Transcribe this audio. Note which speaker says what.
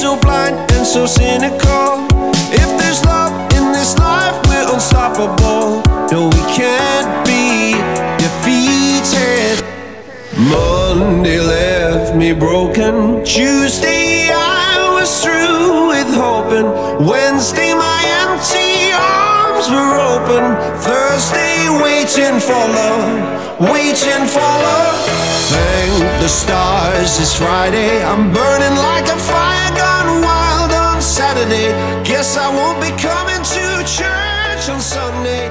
Speaker 1: so blind and so cynical. If there's love in this life, we're unstoppable. No, we can't be defeated. Monday left me broken. Tuesday I was through with hoping. Wednesday my empty arms were open. Thursday waiting for love, waiting for love. Thank the stars it's Friday. I'm burning like a fire gone wild on Saturday. Guess I won't be coming to church on Sunday.